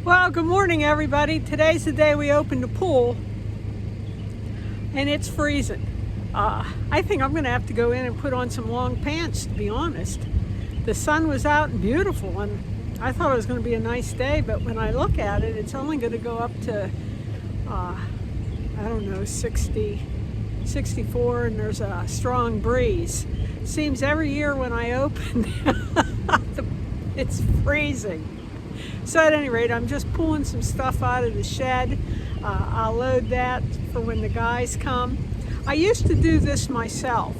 Well, good morning everybody. Today's the day we opened the pool and it's freezing. I think I'm gonna have to go in and put on some long pants, to be honest. The sun was out and beautiful and I thought it was gonna be a nice day, but when I look at it, it's only gonna go up to, I don't know, 60, 64, and there's a strong breeze. Seems every year when I open, it's freezing. So at any rate, I'm just pulling some stuff out of the shed. I'll load that for when the guys come. I used to do this myself,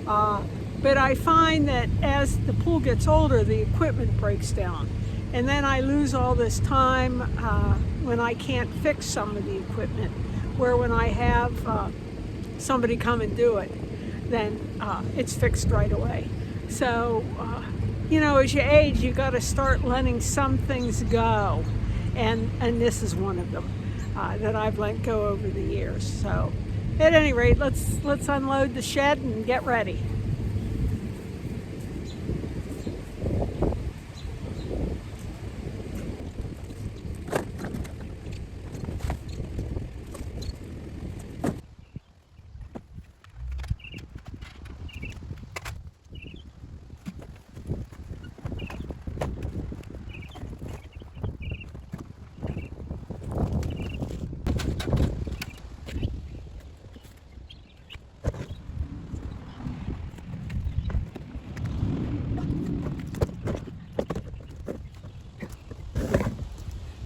but I find that as the pool gets older, the equipment breaks down. And then I lose all this time when I can't fix some of the equipment, where when I have somebody come and do it, then it's fixed right away. So, you know, as you age, you got to start letting some things go, and this is one of them that I've let go over the years. So, at any rate, let's unload the shed and get ready.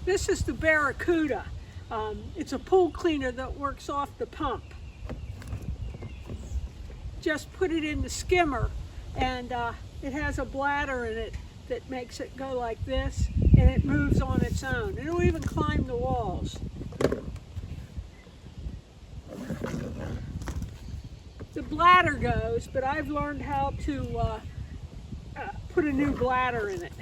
This is the Barracuda. It's a pool cleaner that works off the pump. Just put it in the skimmer, and it has a bladder in it that makes it go like this, and it moves on its own. It'll even climb the walls. The bladder goes, but I've learned how to put a new bladder in it.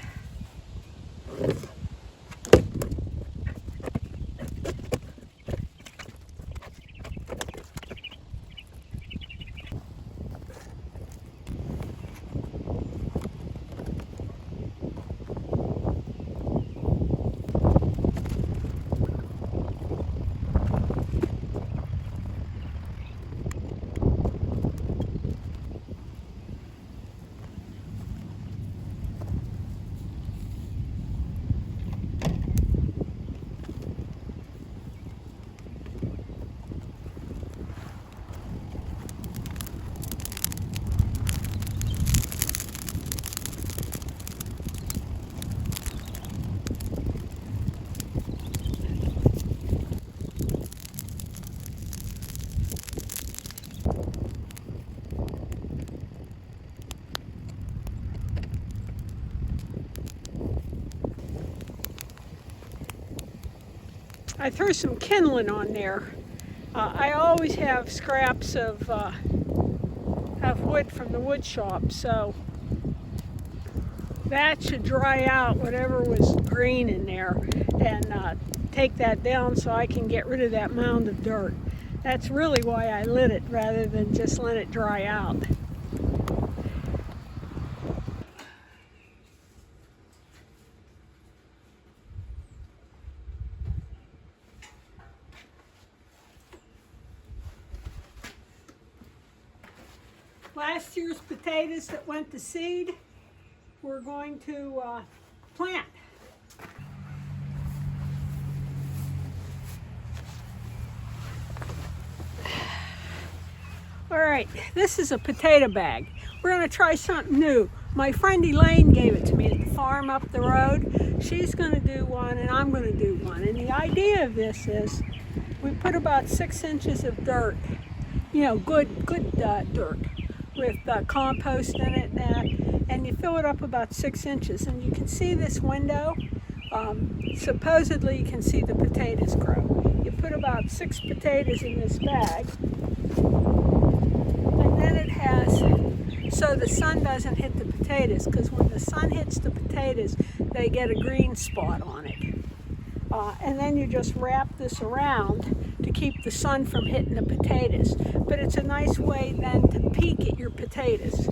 I threw some kindling on there. I always have scraps of wood from the wood shop, so that should dry out whatever was green in there and take that down so I can get rid of that mound of dirt. That's really why I lit it rather than just let it dry out. Last year's potatoes that went to seed, we're going to plant. All right, this is a potato bag. We're going to try something new. My friend Elaine gave it to me at the farm up the road. She's going to do one and I'm going to do one. And the idea of this is we put about 6 inches of dirt, you know, good dirt, with compost in it and you fill it up about 6 inches, and you can see this window. Supposedly you can see the potatoes grow. You put about 6 potatoes in this bag, and then it has, so the sun doesn't hit the potatoes, because when the sun hits the potatoes they get a green spot on it. And then you just wrap this around to keep the sun from hitting the potatoes. But it's a nice way then to peek at your potatoes.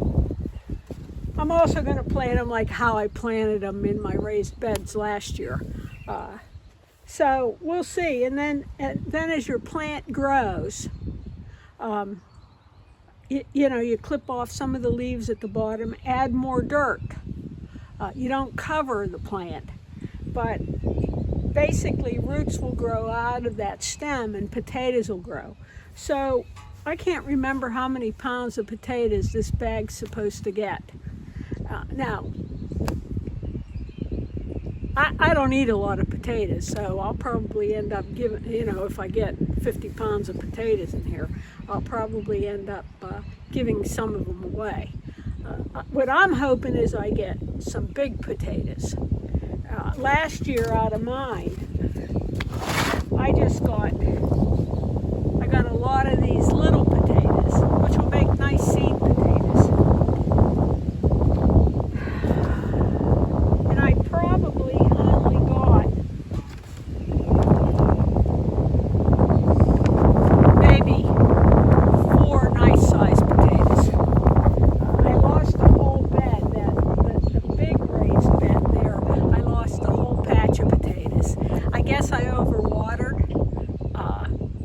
I'm also going to plant them like how I planted them in my raised beds last year. So we'll see. And then as your plant grows, you clip off some of the leaves at the bottom, add more dirt. You don't cover the plant, but basically roots will grow out of that stem and potatoes will grow. So I can't remember how many pounds of potatoes this bag's supposed to get. Now, I don't eat a lot of potatoes, so I'll probably end up giving, if I get 50 pounds of potatoes in here, I'll probably end up giving some of them away. What I'm hoping is I get some big potatoes. Last year out of mine, I got a lot of these little potatoes, which will make nice seed potatoes. And I probably only got maybe 4 nice sized potatoes. I lost the whole bed, the big raised bed there. I lost the whole patch of potatoes. I guess I overwatered.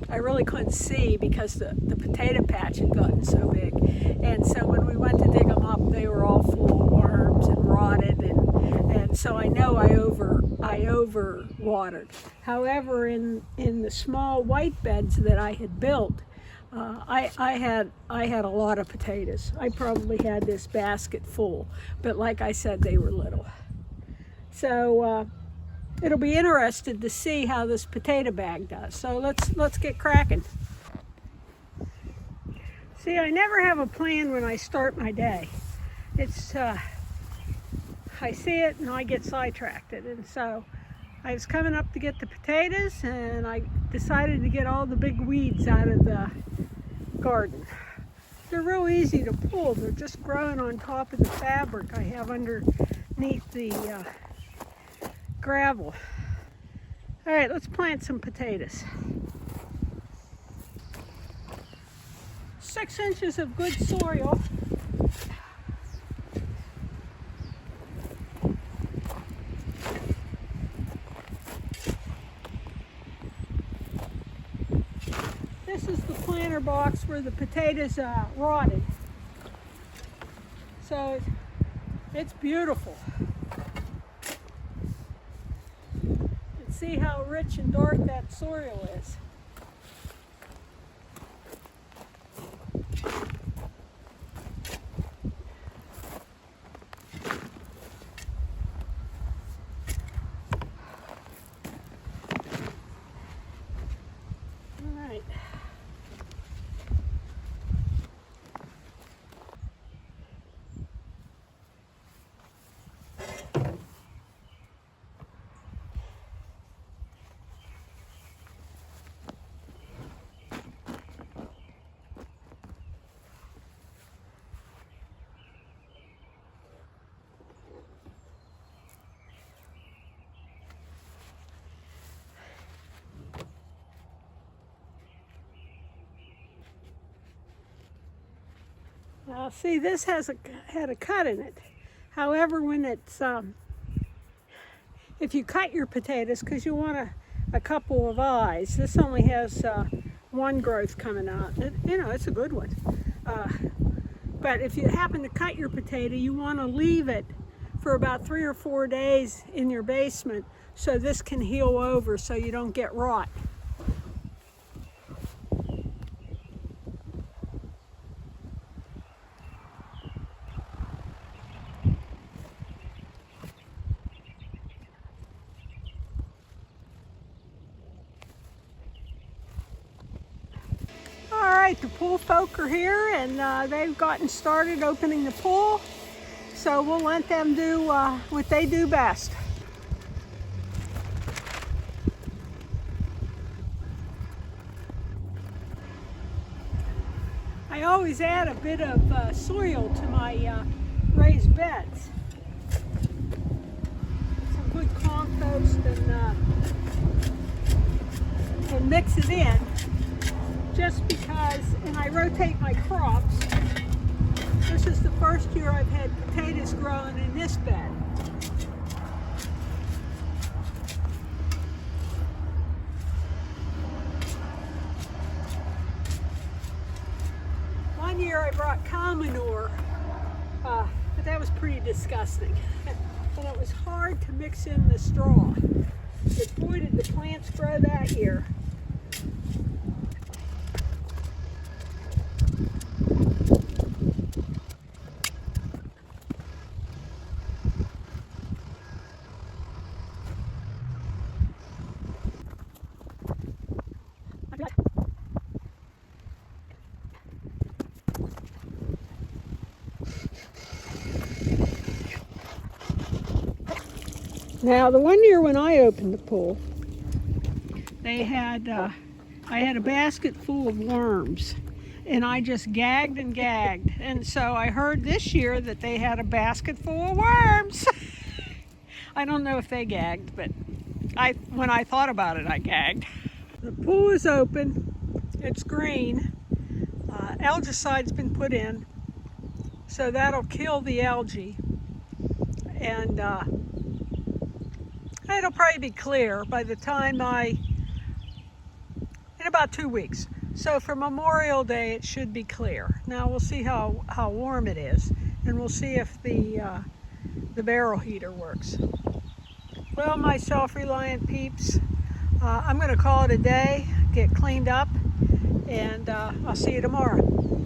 I really couldn't see because the potato patch had gotten so big. And so when we went to dig them up, they were all full of worms and rotted. And so I know I overwatered. However, in the small white beds that I had built, I had a lot of potatoes. I probably had this basket full, but like I said, they were little. So it'll be interesting to see how this potato bag does. So let's get cracking. See, I never have a plan when I start my day. It's I see it and I get sidetracked. And so I was coming up to get the potatoes and I decided to get all the big weeds out of the garden. They're real easy to pull. They're just growing on top of the fabric I have underneath the gravel. All right, let's plant some potatoes. 6 inches of good soil. This is the planter box where the potatoes rotted. So it's beautiful. See how rich and dark that soil is. All right. Now see, this had a cut in it. However, when it's, if you cut your potatoes, because you want a couple of eyes, this only has one growth coming out. It's a good one. But if you happen to cut your potato, you want to leave it for about 3 or 4 days in your basement so this can heal over so you don't get rot. The pool folk are here and they've gotten started opening the pool, so we'll let them do what they do best. I always add a bit of soil to my raised beds. Some good compost and mix it in. Just because, and I rotate my crops. This is the first year I've had potatoes growing in this bed. one year I brought cow manure, but that was pretty disgusting. And it was hard to mix in the straw. But boy, did the plants grow that year. Now, the one year when I opened the pool, they had I had a basket full of worms, and I just gagged and gagged. And so I heard this year that they had a basket full of worms. I don't know if they gagged, but when I thought about it, I gagged. The pool is open. It's green. Algicide's been put in, so that'll kill the algae. And it'll probably be clear by the time in about 2 weeks. So for Memorial Day, it should be clear. Now we'll see how warm it is, and we'll see if the barrel heater works. Well, my self-reliant peeps, I'm going to call it a day, get cleaned up, and I'll see you tomorrow.